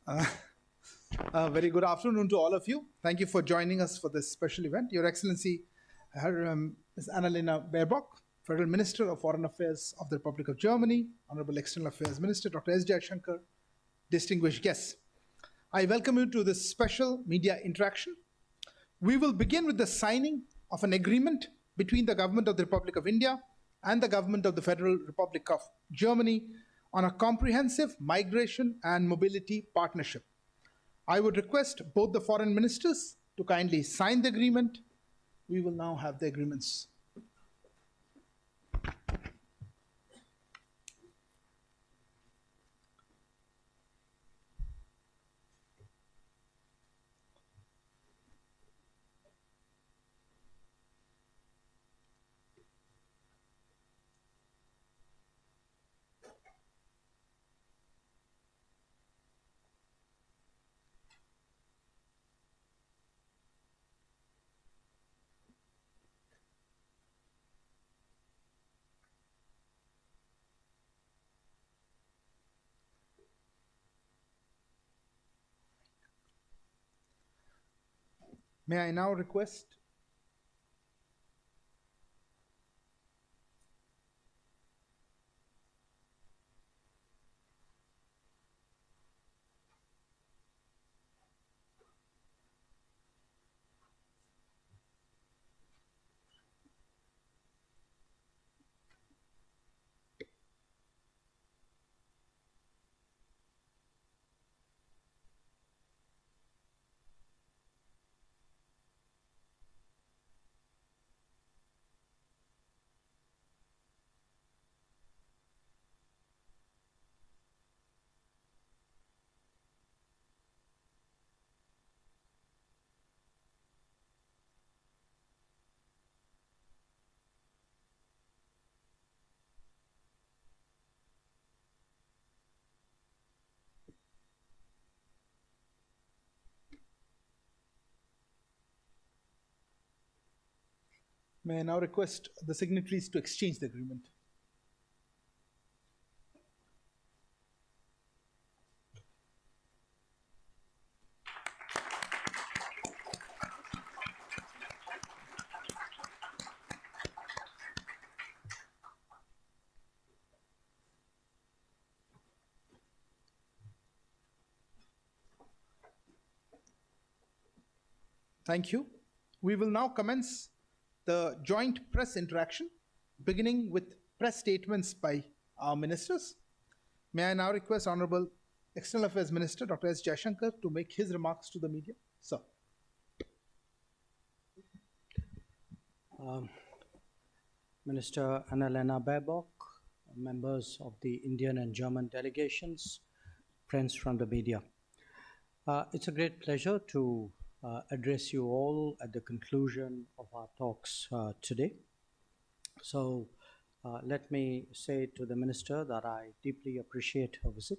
Very good afternoon to all of you. Thank you for joining us for this special event. Your Excellency, Ms. Annalena Baerbock, Federal Minister of Foreign Affairs of the Republic of Germany, Honorable External Affairs Minister Dr. S. Jaishankar, distinguished guests. I welcome you to this special media interaction. We will begin with the signing of an agreement between the Government of the Republic of India and the Government of the Federal Republic of Germany on a comprehensive migration and mobility partnership. I would request both the foreign ministers to kindly sign the agreement. We will now have the agreements. May I now request the signatories to exchange the agreement. Thank you. We will now commence the joint press interaction, beginning with press statements by our ministers. May I now request Honorable External Affairs Minister Dr. S. Jaishankar to make his remarks to the media. Sir. Minister Annalena Baerbock, members of the Indian and German delegations, friends from the media. It's a great pleasure to address you all at the conclusion of our talks today. So let me say to the Minister that I deeply appreciate her visit,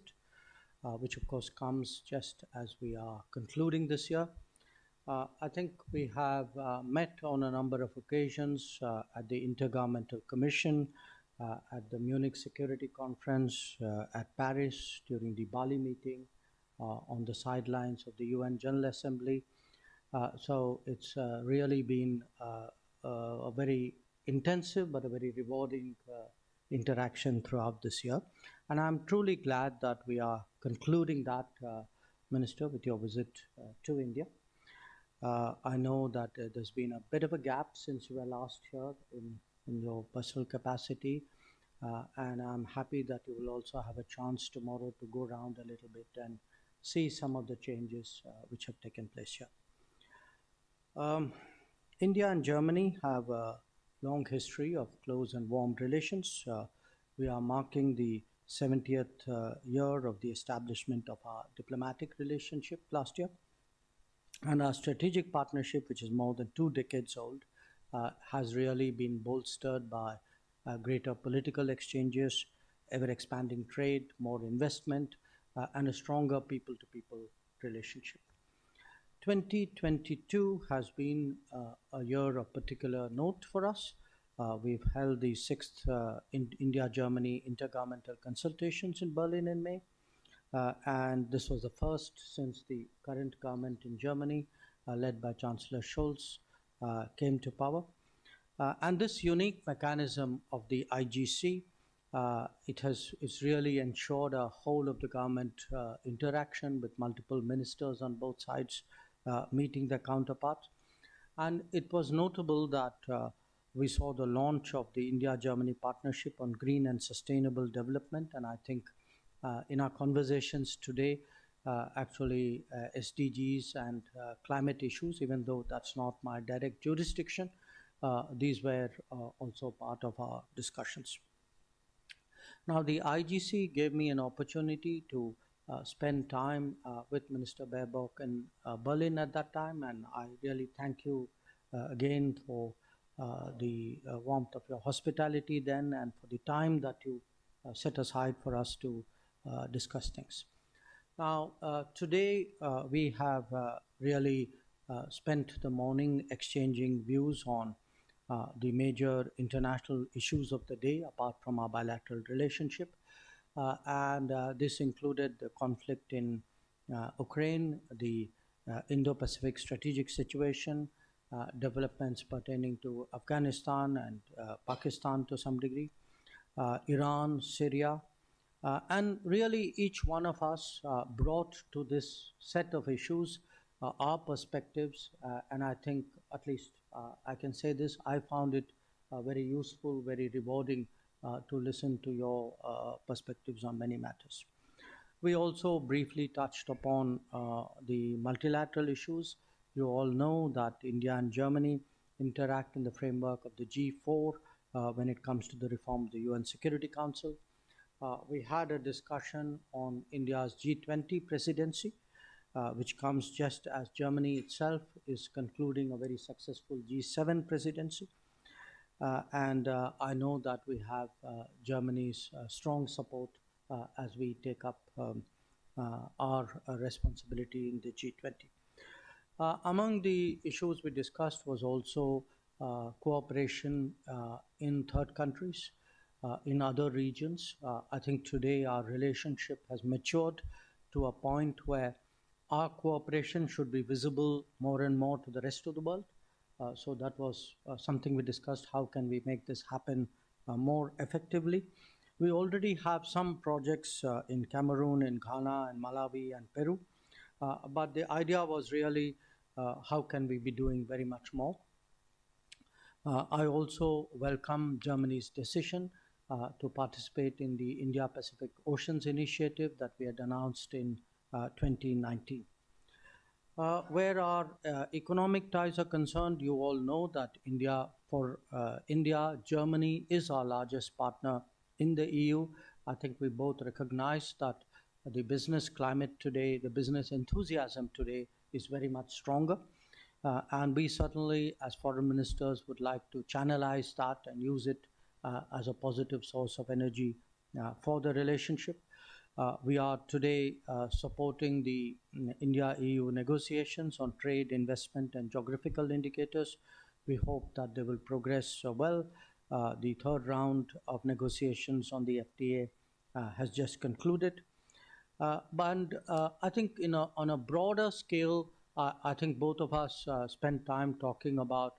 which of course comes just as we are concluding this year. I think we have met on a number of occasions at the Intergovernmental Commission, at the Munich Security Conference, at Paris during the Bali meeting, on the sidelines of the UN General Assembly. So it's really been a very intensive but a very rewarding interaction throughout this year. And I'm truly glad that we are concluding that, Minister, with your visit to India. I know that there's been a bit of a gap since you were last here in your personal capacity, and I'm happy that you will also have a chance tomorrow to go around a little bit and see some of the changes which have taken place here. India and Germany have a long history of close and warm relations. We are marking the 70th year of the establishment of our diplomatic relationship last year. And our strategic partnership, which is more than 2 decades old, has really been bolstered by greater political exchanges, ever-expanding trade, more investment, and a stronger people-to-people relationship. 2022 has been a year of particular note for us. We've held the 6th India-Germany intergovernmental consultations in Berlin in May. And this was the first since the current government in Germany, led by Chancellor Scholz, came to power. And this unique mechanism of the IGC, it's really ensured a whole of the government interaction with multiple ministers on both sides meeting their counterparts. And it was notable that we saw the launch of the India-Germany partnership on green and sustainable development. And I think in our conversations today, SDGs and climate issues, even though that's not my direct jurisdiction, these were also part of our discussions. Now, the IGC gave me an opportunity to spend time with Minister Baerbock in Berlin at that time, and I really thank you again for the warmth of your hospitality then and for the time that you set aside for us to discuss things. Now, today we have really spent the morning exchanging views on the major international issues of the day, apart from our bilateral relationship. And this included the conflict in Ukraine, the Indo-Pacific strategic situation, developments pertaining to Afghanistan and Pakistan to some degree, Iran, Syria, and really each one of us brought to this set of issues our perspectives, and I think at least I can say this, I found it very useful, very rewarding to listen to your perspectives on many matters. We also briefly touched upon the multilateral issues. You all know that India and Germany interact in the framework of the G4 when it comes to the reform of the UN Security Council. We had a discussion on India's G20 presidency, which comes just as Germany itself is concluding a very successful G7 presidency. And I know that we have Germany's strong support as we take up our responsibility in the G20. Among the issues we discussed was also cooperation in third countries, in other regions. I think today our relationship has matured to a point where our cooperation should be visible more and more to the rest of the world. So that was something we discussed. How can we make this happen more effectively? We already have some projects in Cameroon, in Ghana, and Malawi, and Peru. But the idea was really how can we be doing very much more? I also welcome Germany's decision to participate in the India-Pacific Oceans Initiative that we had announced in 2019. Where our economic ties are concerned, you all know that India, Germany is our largest partner in the EU. I think we both recognize that the business climate today, the business enthusiasm today is very much stronger. And we certainly, as foreign ministers, would like to channelize that and use it as a positive source of energy for the relationship. We are today supporting the India-EU negotiations on trade, investment, and geographical indicators. We hope that they will progress well. The third round of negotiations on the FTA has just concluded. But I think on a broader scale, I think both of us spent time talking about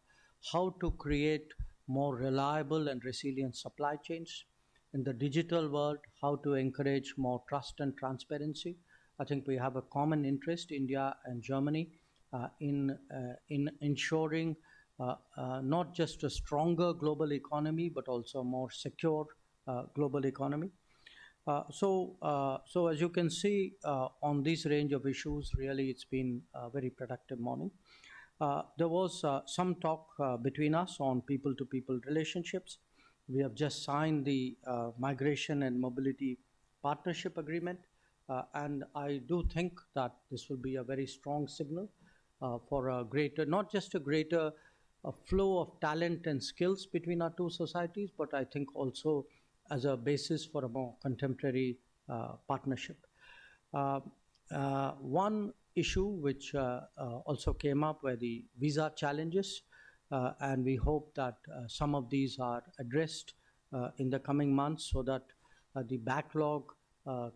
how to create more reliable and resilient supply chains. In the digital world, how to encourage more trust and transparency. I think we have a common interest, India and Germany, in ensuring not just a stronger global economy, but also a more secure global economy. So as you can see, on this range of issues, really it's been a very productive morning. There was some talk between us on people-to-people relationships. We have just signed the Migration and Mobility Partnership Agreement, and I do think that this will be a very strong signal for a greater, not just a greater flow of talent and skills between our two societies, but I think also as a basis for a more contemporary partnership. One issue which also came up were the visa challenges, and we hope that some of these are addressed in the coming months so that the backlog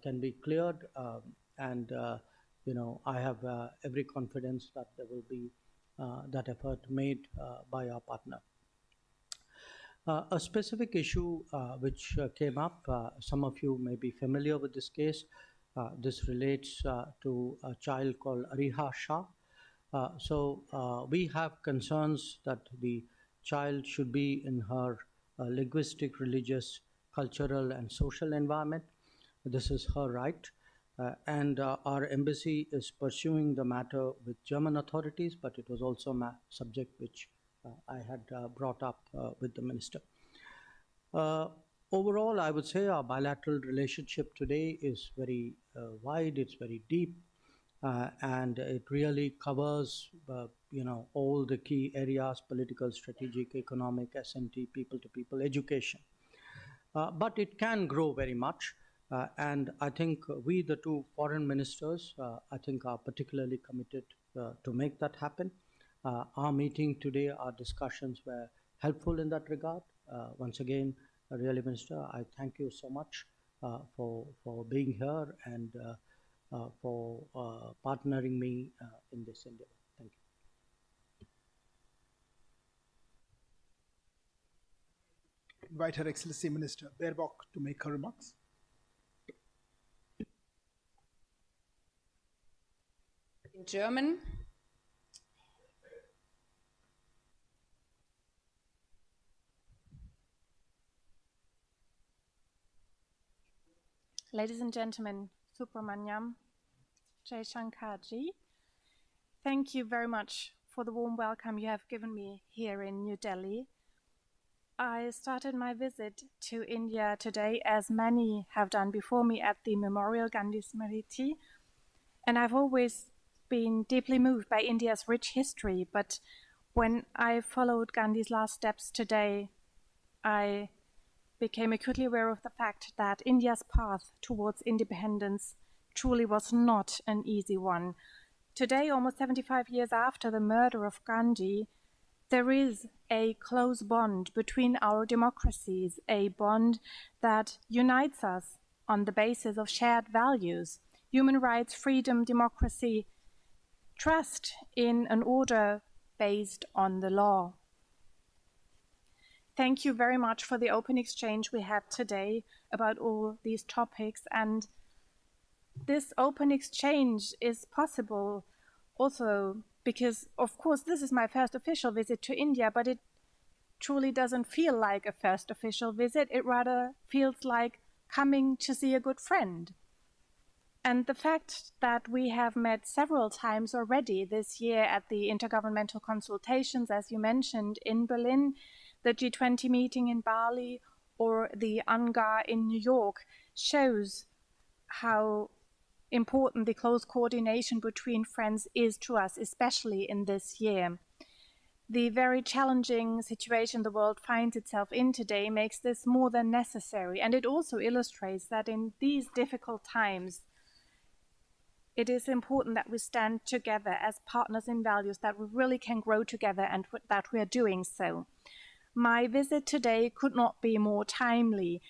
can be cleared, and I have every confidence that there will be that effort made by our partner. A specific issue which came up, some of you may be familiar with this case. This relates to a child called Ariha Shah. We have concerns that the child should be in her linguistic, religious, cultural, and social environment. This is her right. And our embassy is pursuing the matter with German authorities, but it was also a subject which I had brought up with the minister. Overall, I would say our bilateral relationship today is very wide, it's very deep, and it really covers, all the key areas: political, strategic, economic, S&T, people-to-people, education. But it can grow very much. And I think we, the two foreign ministers, I think are particularly committed to make that happen. Our meeting today, our discussions were helpful in that regard. Once again, really, Minister, I thank you so much for being here and for partnering me in this endeavor. Thank you. Invite Her Excellency Minister Baerbock to make her remarks. In German. Ladies and gentlemen, Subramanyam, Jaishankar ji, thank you very much for the warm welcome you have given me here in New Delhi. I started my visit to India today, as many have done before me, at the Memorial Gandhi Smriti, and I've always been deeply moved by India's rich history, but when I followed Gandhi's last steps today, I became acutely aware of the fact that India's path towards independence truly was not an easy one. Today, almost 75 years after the murder of Gandhi, there is a close bond between our democracies, a bond that unites us on the basis of shared values: human rights, freedom, democracy, trust in an order based on the law. Thank you very much for the open exchange we had today about all these topics. And this open exchange is possible also because, of course, this is my first official visit to India, but it truly doesn't feel like a first official visit. It rather feels like coming to see a good friend. And the fact that we have met several times already this year at the intergovernmental consultations, as you mentioned, in Berlin, the G20 meeting in Bali, or the UNGA in New York, shows how important the close coordination between friends is to us, especially in this year. The very challenging situation the world finds itself in today makes this more than necessary, and it also illustrates that in these difficult times, it is important that we stand together as partners in values, that we really can grow together, and that we are doing so. My visit today could not be more timely.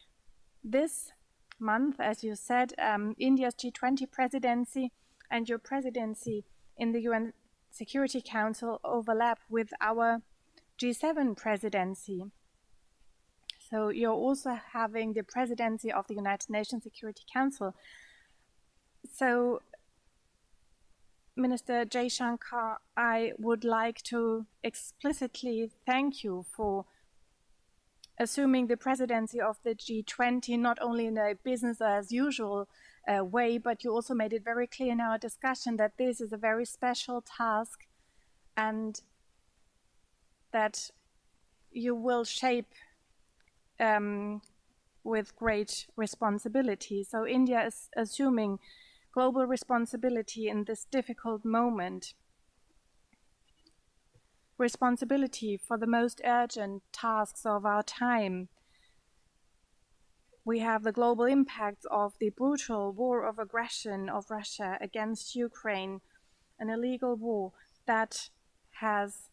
This month, as you said, India's G20 presidency and your presidency in the UN Security Council overlap with our G7 presidency. So you're also having the presidency of the United Nations Security Council. So, Minister Jaishankar, I would like to explicitly thank you for assuming the presidency of the G20, not only in a business as usual way, but you also made it very clear in our discussion that this is a very special task and that you will shape with great responsibility. So India is assuming global responsibility in this difficult moment. Responsibility for the most urgent tasks of our time. We have the global impact of the brutal war of aggression of Russia against Ukraine, an illegal war that has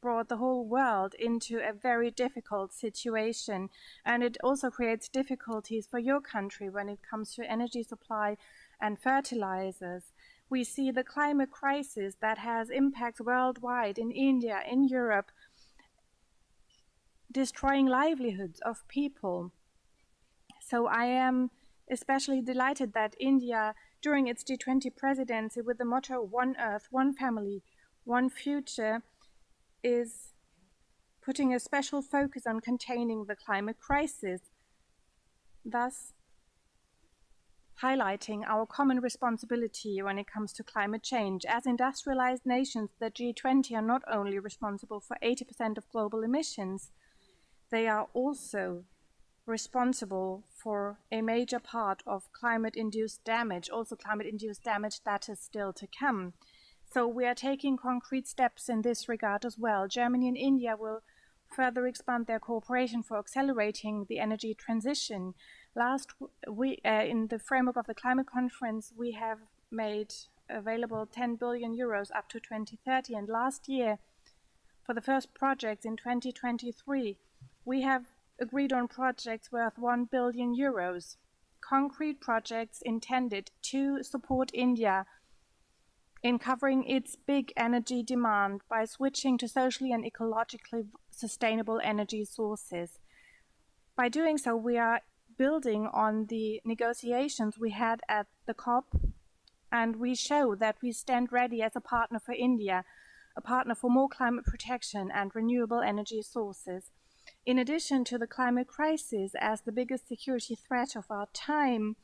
brought the whole world into a very difficult situation, and it also creates difficulties for your country when it comes to energy supply and fertilizers. We see the climate crisis that has impacts worldwide, in India, in Europe, destroying livelihoods of people. So I am especially delighted that India, during its G20 presidency, with the motto "One Earth, One Family, One Future," is putting a special focus on containing the climate crisis, thus highlighting our common responsibility when it comes to climate change. As industrialized nations, the G20 are not only responsible for 80% of global emissions, they are also responsible for a major part of climate-induced damage, also climate-induced damage that is still to come. So we are taking concrete steps in this regard as well. Germany and India will further expand their cooperation for accelerating the energy transition. Last week, in the framework of the climate conference, we have made available 10 billion euros up to 2030. And last year, for the first projects in 2023, we have agreed on projects worth 1 billion euros, concrete projects intended to support India in covering its big energy demand by switching to socially and ecologically sustainable energy sources. By doing so, we are building on the negotiations we had at the COP, and we show that we stand ready as a partner for India, a partner for more climate protection and renewable energy sources. In addition to the climate crisis as the biggest security threat of our time,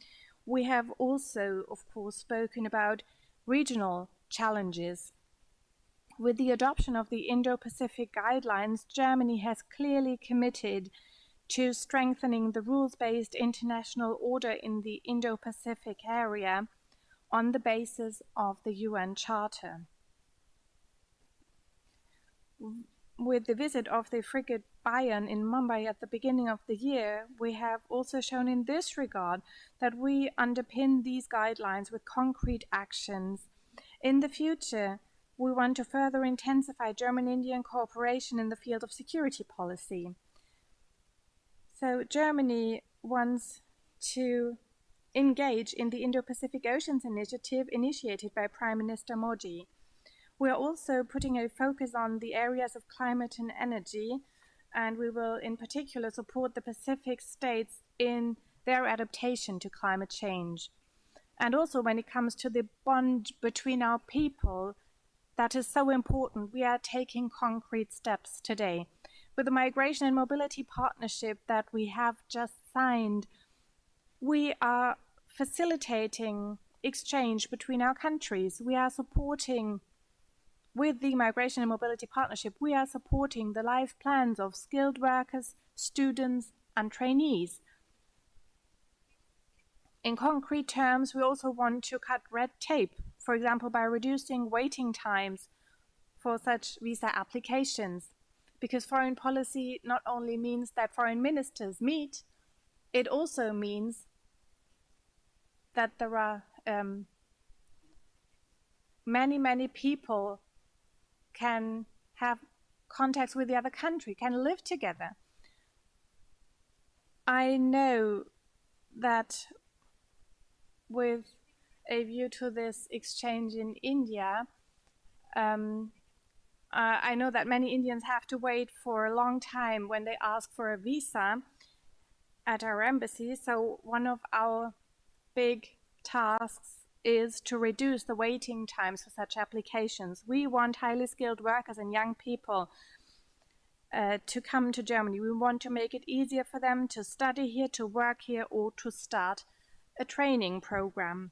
we have also, of course, spoken about regional challenges. With the adoption of the Indo-Pacific guidelines, Germany has clearly committed to strengthening the rules-based international order in the Indo-Pacific area on the basis of the UN Charter. With the visit of the frigate Bayern in Mumbai at the beginning of the year, we have also shown in this regard that we underpin these guidelines with concrete actions. In the future, we want to further intensify German-Indian cooperation in the field of security policy. So Germany wants to engage in the Indo-Pacific Oceans Initiative initiated by Prime Minister Modi. We are also putting a focus on the areas of climate and energy, and we will in particular support the Pacific states in their adaptation to climate change. And also when it comes to the bond between our people, that is so important, we are taking concrete steps today. With the Migration and Mobility Partnership that we have just signed, we are facilitating exchange between our countries. We are supporting, with the Migration and Mobility Partnership, we are supporting the life plans of skilled workers, students, and trainees. In concrete terms, we also want to cut red tape, for example, by reducing waiting times for such visa applications. Because foreign policy not only means that foreign ministers meet, it also means that there are many people can have contacts with the other country, can live together. I know that with a view to this exchange in India, I know that many Indians have to wait for a long time when they ask for a visa at our embassy. So one of our big tasks is to reduce the waiting times for such applications. We want highly skilled workers and young people to come to Germany. We want to make it easier for them to study here, to work here, or to start a training program.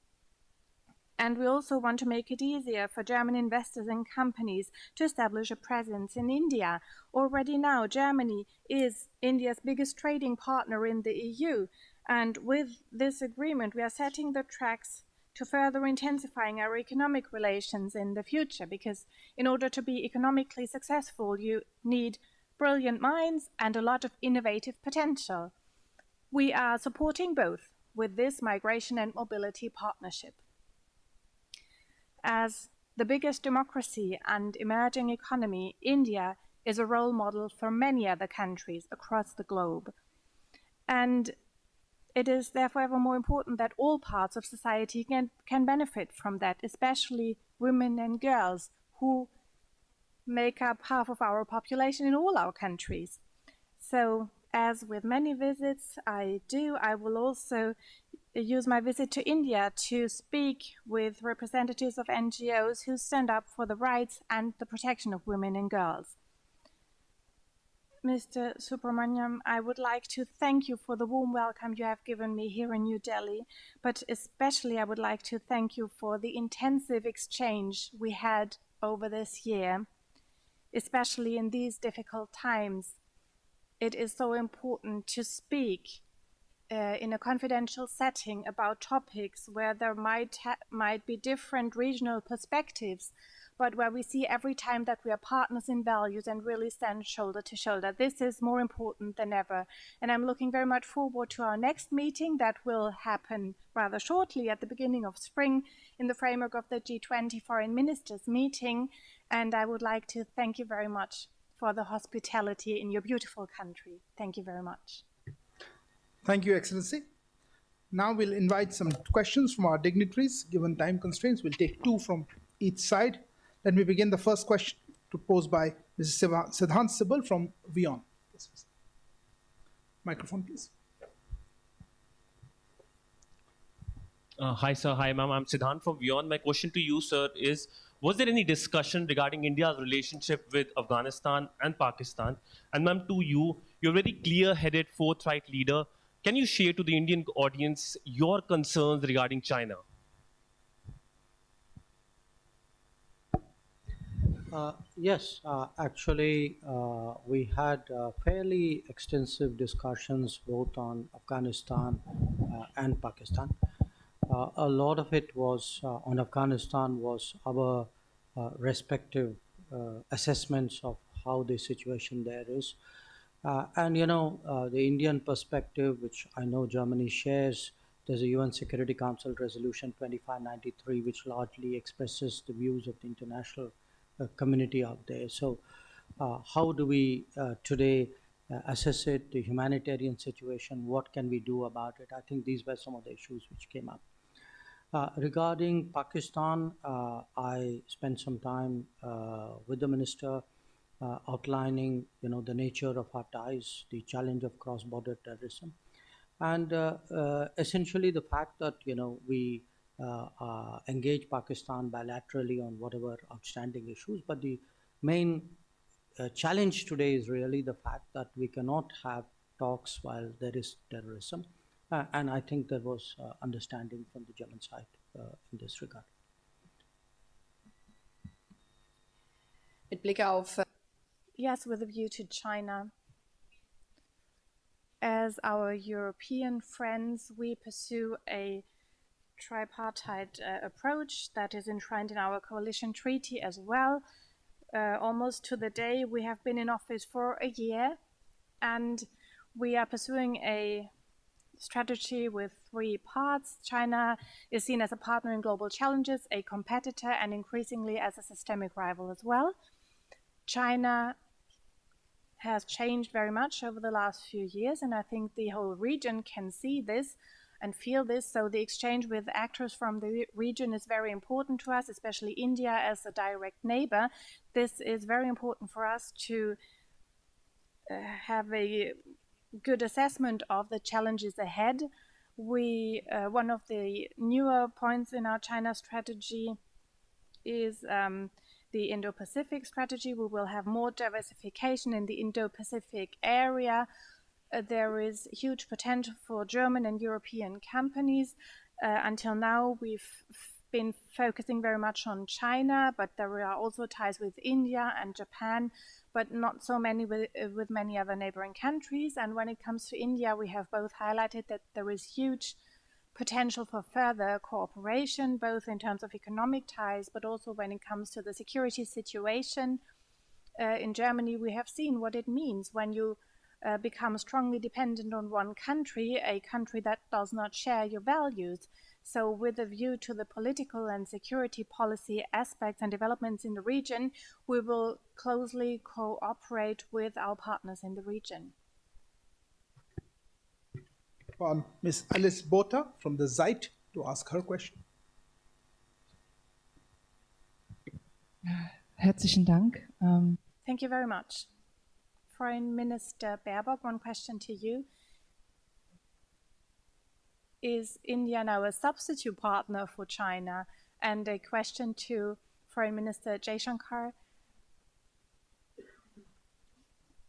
And we also want to make it easier for German investors and companies to establish a presence in India. Already now, Germany is India's biggest trading partner in the EU. And with this agreement, we are setting the tracks to further intensifying our economic relations in the future. Because in order to be economically successful, you need brilliant minds and a lot of innovative potential. We are supporting both with this Migration and Mobility Partnership. As the biggest democracy and emerging economy, India is a role model for many other countries across the globe. And it is therefore ever more important that all parts of society can benefit from that, especially women and girls who make up half of our population in all our countries. So, as with many visits I will also use my visit to India to speak with representatives of NGOs who stand up for the rights and the protection of women and girls. Mr. Subramaniam, I would like to thank you for the warm welcome you have given me here in New Delhi, but especially I would like to thank you for the intensive exchange we had over this year, especially in these difficult times. It is so important to speak in a confidential setting about topics where there might be different regional perspectives, but where we see every time that we are partners in values and really stand shoulder to shoulder. This is more important than ever. And I'm looking very much forward to our next meeting that will happen rather shortly at the beginning of spring in the framework of the G20 Foreign Ministers meeting. And I would like to thank you very much for the hospitality in your beautiful country. Thank you very much. Thank you, Excellency. Now we'll invite some questions from our dignitaries. Given time constraints, we'll take two from each side. Let me begin the first question to pose by Mrs. Siddhant Sibal from WION. Microphone, please. Hi, sir. Hi, ma'am. I'm Siddhant from WION. My question to you, sir, is was there any discussion regarding India's relationship with Afghanistan and Pakistan? And ma'am, to you, you're a very clear-headed, forthright leader. Can you share to the Indian audience your concerns regarding China? Yes, actually, we had fairly extensive discussions both on Afghanistan and Pakistan. A lot of it was on Afghanistan was our respective assessments of how the situation there is. And you know, the Indian perspective, which I know Germany shares, there's a UN Security Council Resolution 2593, which largely expresses the views of the international community out there. So how do we today assess it, the humanitarian situation, what can we do about it? I think these were some of the issues which came up. Regarding Pakistan, I spent some time with the minister outlining, you know, the nature of our ties, the challenge of cross-border terrorism, and essentially the fact that, you know, we engage Pakistan bilaterally on whatever outstanding issues, but the main challenge today is really the fact that we cannot have talks while there is terrorism. And I think there was understanding from the German side in this regard. Mit Blick auf Yes, with a view to China. As our European friends, we pursue a tripartite approach that is enshrined in our coalition treaty as well. Almost to the day we have been in office for a year, and we are pursuing a strategy with three parts. China is seen as a partner in global challenges, a competitor, and increasingly as a systemic rival as well. China has changed very much over the last few years, and I think the whole region can see this and feel this. So the exchange with actors from the region is very important to us, especially India as a direct neighbor. This is very important for us to have a good assessment of the challenges ahead. One of the newer points in our China strategy is the Indo-Pacific strategy. We will have more diversification in the Indo-Pacific area. There is huge potential for German and European companies. Until now, we've been focusing very much on China, but there are also ties with India and Japan, but not so many with many other neighboring countries. And when it comes to India, we have both highlighted that there is huge potential for further cooperation, both in terms of economic ties, but also when it comes to the security situation. In Germany, we have seen what it means when you become strongly dependent on one country, a country that does not share your values. So with a view to the political and security policy aspects and developments in the region, we will closely cooperate with our partners in the region. On Ms. Alice Botha from the Zeit to ask her question. Herzlichen Dank. Thank you very much. Foreign Minister Baerbock, one question to you. Is India now a substitute partner for China? And a question to Foreign Minister Jaishankar.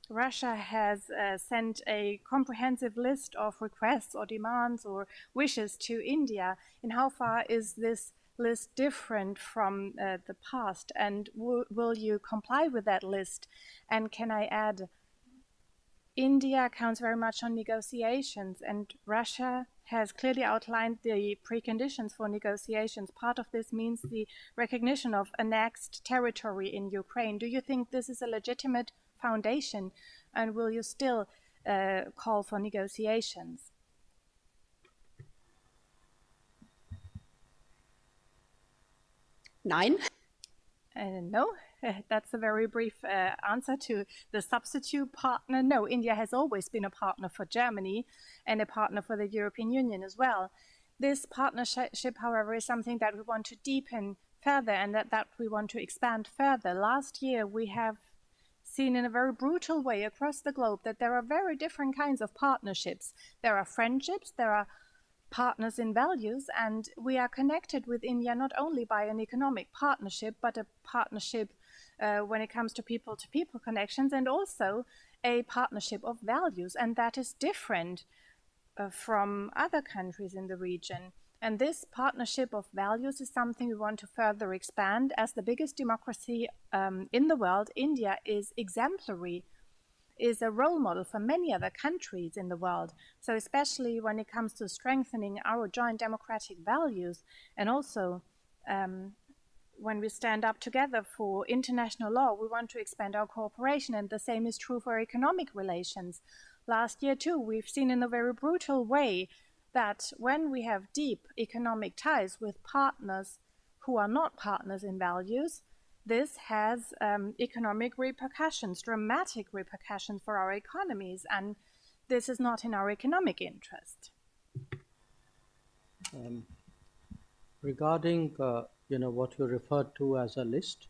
Russia has sent a comprehensive list of requests or demands or wishes to India. In how far is this list different from the past? And will you comply with that list? And can I add, India counts very much on negotiations, and Russia has clearly outlined the preconditions for negotiations. Part of this means the recognition of annexed territory in Ukraine. Do you think this is a legitimate foundation, and will you still call for negotiations? Nein. No, that's a very brief answer to the substitute partner. No, India has always been a partner for Germany and a partner for the European Union as well. This partnership, however, is something that we want to deepen further and that we want to expand further. Last year, we have seen in a very brutal way across the globe that there are very different kinds of partnerships. There are friendships, there are partners in values, and we are connected with India not only by an economic partnership, but a partnership when it comes to people-to-people connections, and also a partnership of values, and that is different from other countries in the region. And this partnership of values is something we want to further expand. As the biggest democracy in the world, India is exemplary, is a role model for many other countries in the world. So especially when it comes to strengthening our joint democratic values, and also when we stand up together for international law, we want to expand our cooperation, and the same is true for economic relations. Last year too, we've seen in a very brutal way that when we have deep economic ties with partners who are not partners in values, this has economic repercussions, dramatic repercussions for our economies, and this is not in our economic interest. Regarding what you referred to as a list,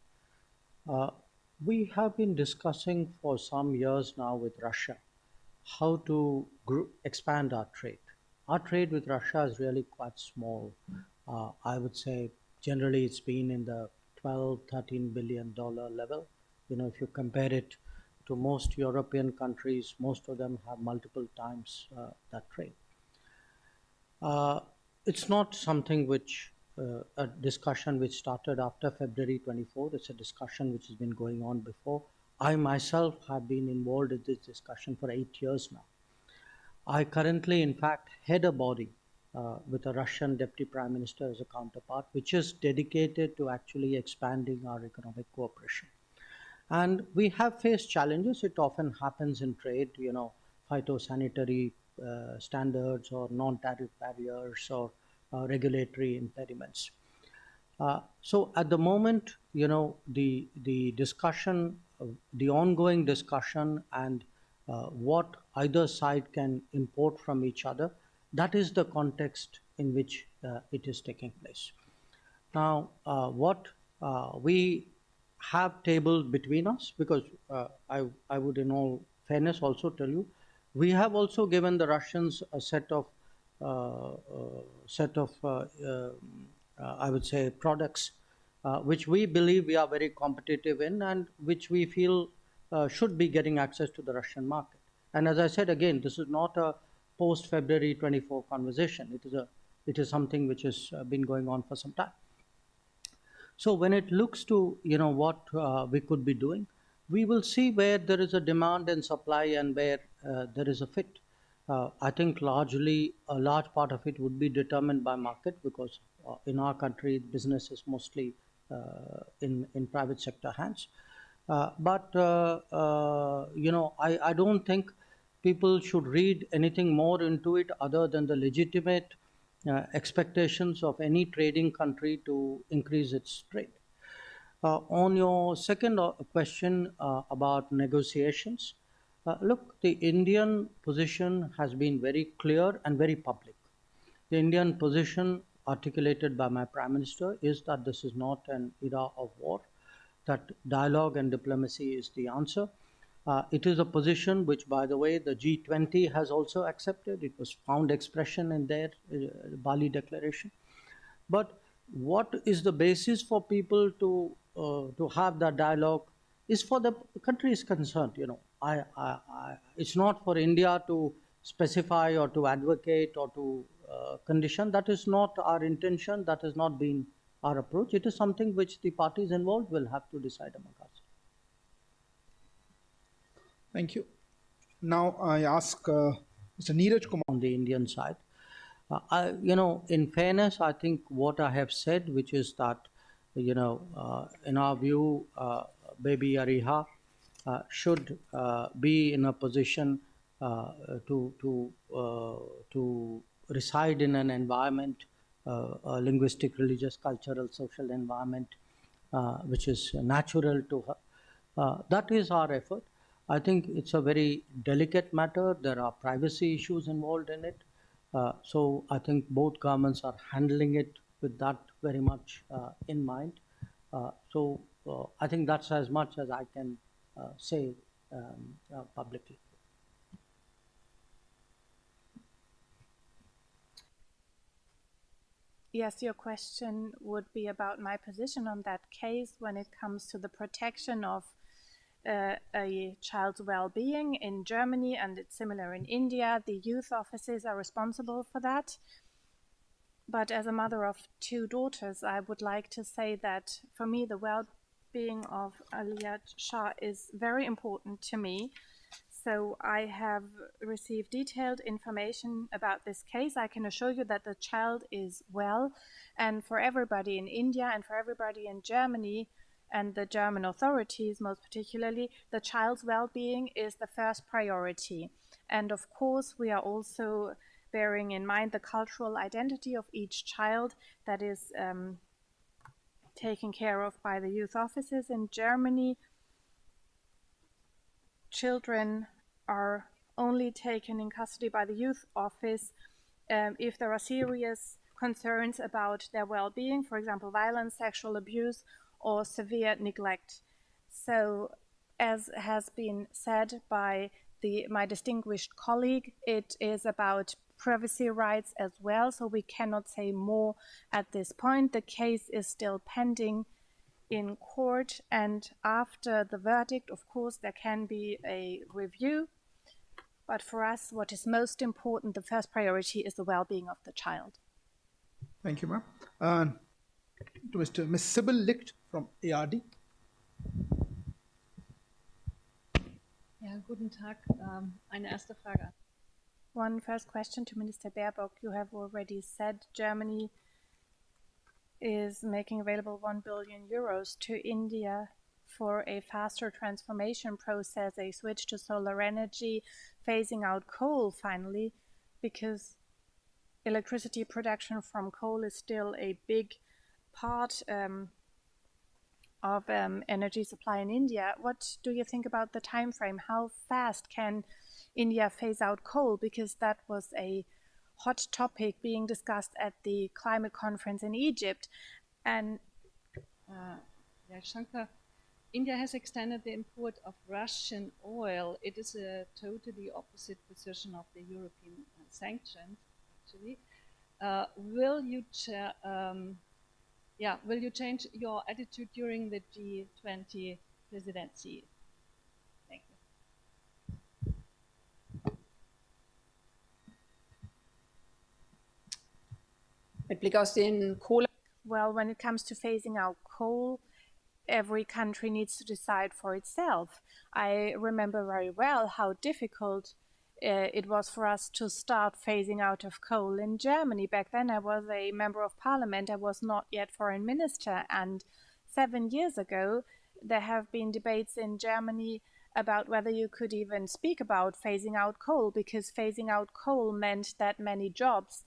we have been discussing for some years now with Russia how to expand our trade. Our trade with Russia is really quite small. I would say generally it's been in the $12–13 billion level. If you compare it to most European countries, most of them have multiple times that trade. It's not something which, a discussion which started after February 24. It's a discussion which has been going on before. I myself have been involved in this discussion for 8 years now. I currently, in fact, head a body with a Russian Deputy Prime Minister as a counterpart, which is dedicated to actually expanding our economic cooperation. And we have faced challenges. It often happens in trade, phytosanitary standards or non-tariff barriers or regulatory impediments. So at the moment, the discussion, the ongoing discussion and what either side can import from each other, that is the context in which it is taking place. Now, what we have tabled between us, because I would in all fairness also tell you, we have also given the Russians a set of I would say products which we believe we are very competitive in and which we feel should be getting access to the Russian market. And as I said again, this is not a post-February 24 conversation. It is something which has been going on for some time. So when it looks to what we could be doing, we will see where there is a demand and supply and where there is a fit. I think largely a large part of it would be determined by market, because in our country business is mostly in private sector hands. But I don't think people should read anything more into it other than the legitimate expectations of any trading country to increase its trade. On your second question about negotiations, look, the Indian position has been very clear and very public. The Indian position articulated by my Prime Minister is that this is not an era of war, that dialogue and diplomacy is the answer. It is a position which, by the way, the G20 has also accepted. It was found expression in their Bali Declaration. But what is the basis for people to have that dialogue is for the country is concerned. You know, it's not for India to specify or to advocate or to condition. That is not our intention. That has not been our approach. It is something which the parties involved will have to decide among us. Thank you. Now I ask Mr. Neeraj Kumar. On the Indian side, in fairness, I think what I have said, which is that, in our view, baby Ariha should be in a position to reside in an environment, a linguistic, religious, cultural, social environment, which is natural to her. That is our effort. I think it's a very delicate matter. There are privacy issues involved in it. So I think both governments are handling it with that very much in mind. So I think that's as much as I can say publicly. Yes, your question would be about my position on that case when it comes to the protection of a child's well-being in Germany, and it's similar in India. The youth offices are responsible for that. But as a mother of two daughters, I would like to say that for me, the well-being of Aliyat Shah is very important to me. So I have received detailed information about this case. I can assure you that the child is well, and for everybody in India and for everybody in Germany, and the German authorities most particularly, the child's well-being is the first priority. And of course, we are also bearing in mind the cultural identity of each child that is taken care of by the youth offices in Germany. Children are only taken in custody by the youth office if there are serious concerns about their well-being, for example, violence, sexual abuse, or severe neglect. So, as has been said by my distinguished colleague, it is about privacy rights as well, so we cannot say more at this point. The case is still pending in court, and after the verdict, of course, there can be a review. But for us, what is most important, the first priority, is the well-being of the child. Thank you, ma'am. To Ms. Sibyl Licht from ARD. Ja, guten Tag. Eine erste Frage. One first question to Minister Baerbock. You have already said Germany is making available 1 billion euros to India for a faster transformation process, a switch to solar energy, phasing out coal finally, because electricity production from coal is still a big part of energy supply in India. What do you think about the time frame? How fast can India phase out coal? Because that was a hot topic being discussed at the climate conference in Egypt. And Jaishankar, India has extended the import of Russian oil. It is a totally opposite position of the European sanctions, actually. Will you change your attitude during the G20 presidency? Thank you. Mit Blick auf den Kohle. Well, when it comes to phasing out coal, every country needs to decide for itself. I remember very well how difficult it was for us to start phasing out of coal in Germany. Back then I was a member of parliament, I was not yet foreign minister, and 7 years ago there have been debates in Germany about whether you could even speak about phasing out coal, because phasing out coal meant that many jobs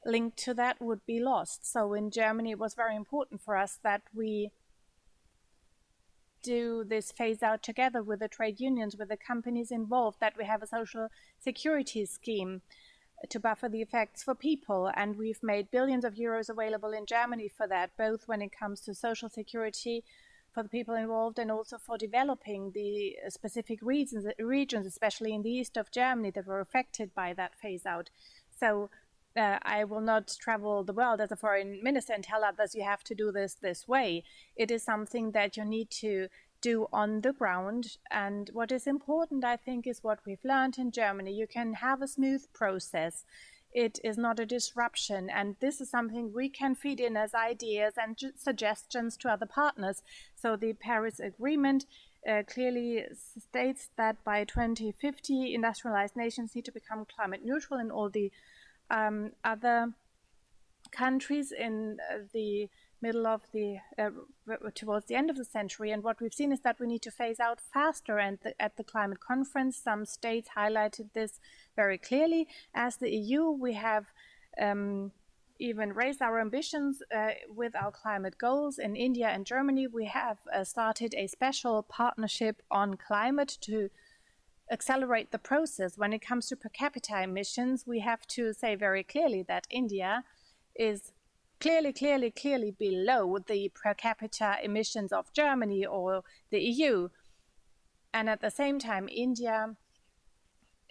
linked to that would be lost. So in Germany, it was very important for us that we do this phase out together with the trade unions, with the companies involved, that we have a social security scheme to buffer the effects for people. And we've made billions of euros available in Germany for that, both when it comes to social security for the people involved and also for developing the specific regions, especially in the east of Germany, that were affected by that phase out. So I will not travel the world as a foreign minister and tell others you have to do this way. It is something that you need to do on the ground. And what is important, I think, is what we've learned in Germany. You can have a smooth process. It is not a disruption. And this is something we can feed in as ideas and suggestions to other partners. So the Paris Agreement clearly states that by 2050, industrialized nations need to become climate neutral, and all the other countries in the middle of the towards the end of the century. And what we've seen is that we need to phase out faster. And at the climate conference, some states highlighted this very clearly. As the EU, we have even raised our ambitions with our climate goals. In India and Germany, we have started a special partnership on climate to accelerate the process. When it comes to per capita emissions, we have to say very clearly that India is clearly below the per capita emissions of Germany or the EU. And at the same time, India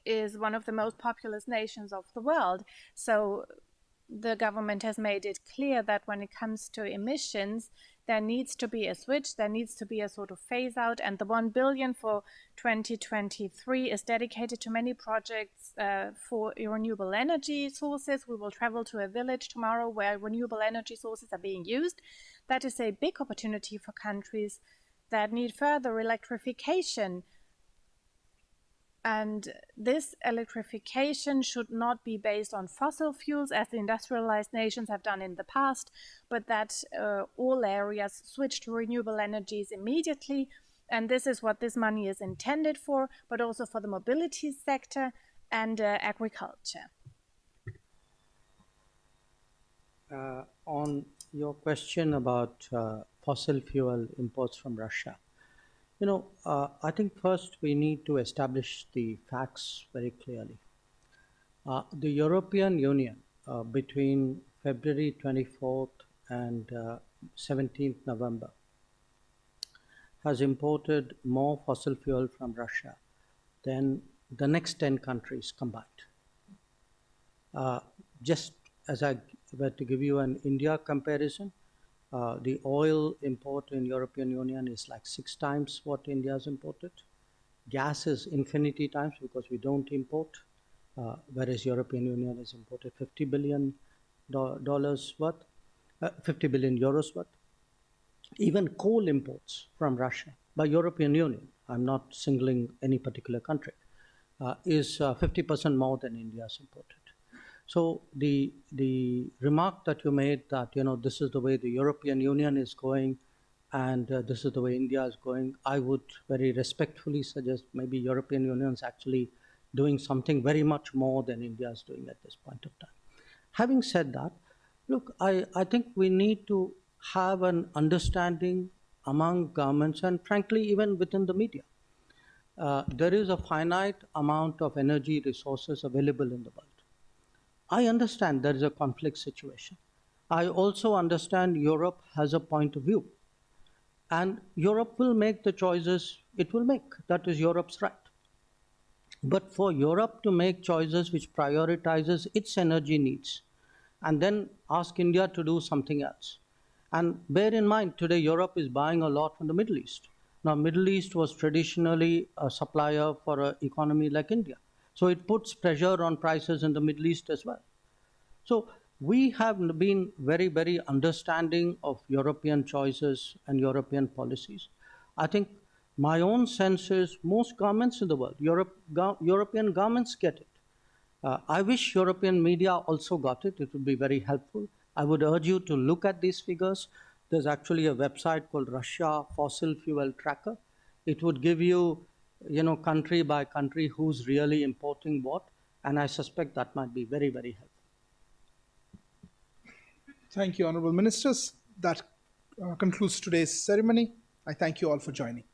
is one of the most populous nations of the world. So the government has made it clear that when it comes to emissions, there needs to be a switch, there needs to be a sort of phase out, and the 1 billion for 2023 is dedicated to many projects for renewable energy sources. We will travel to a village tomorrow where renewable energy sources are being used. That is a big opportunity for countries that need further electrification. And this electrification should not be based on fossil fuels, as the industrialized nations have done in the past, but that all areas switch to renewable energies immediately. And this is what this money is intended for, but also for the mobility sector and agriculture. On your question about fossil fuel imports from Russia, I think first we need to establish the facts very clearly. The European Union, between February 24th and 17th November, has imported more fossil fuel from Russia than the next 10 countries combined. Just as I were to give you an India comparison, the oil import in European Union is like 6 times what India has imported. Gas is infinity times because we don't import, whereas European Union has imported $50 billion worth, 50 billion euros worth. Even coal imports from Russia by European Union, I'm not singling any particular country, is 50% more than India has imported. So the remark that you made that, this is the way the European Union is going and this is the way India is going, I would very respectfully suggest maybe European Union is actually doing something very much more than India is doing at this point of time. Having said that, look, I think we need to have an understanding among governments and frankly even within the media. There is a finite amount of energy resources available in the world. I understand there is a conflict situation. I also understand Europe has a point of view. And Europe will make the choices it will make. That is Europe's right. But for Europe to make choices which prioritizes its energy needs and then ask India to do something else. And bear in mind, today Europe is buying a lot from the Middle East. Now, Middle East was traditionally a supplier for an economy like India. So it puts pressure on prices in the Middle East as well. So we have been very, very understanding of European choices and European policies. I think my own sense is most governments in the world, European governments get it. I wish European media also got it. It would be very helpful. I would urge you to look at these figures. There's actually a website called Russia Fossil Fuel Tracker. It would give you, country by country who's really importing what. And I suspect that might be very, very helpful. Thank you, Honorable Ministers. That concludes today's ceremony. I thank you all for joining.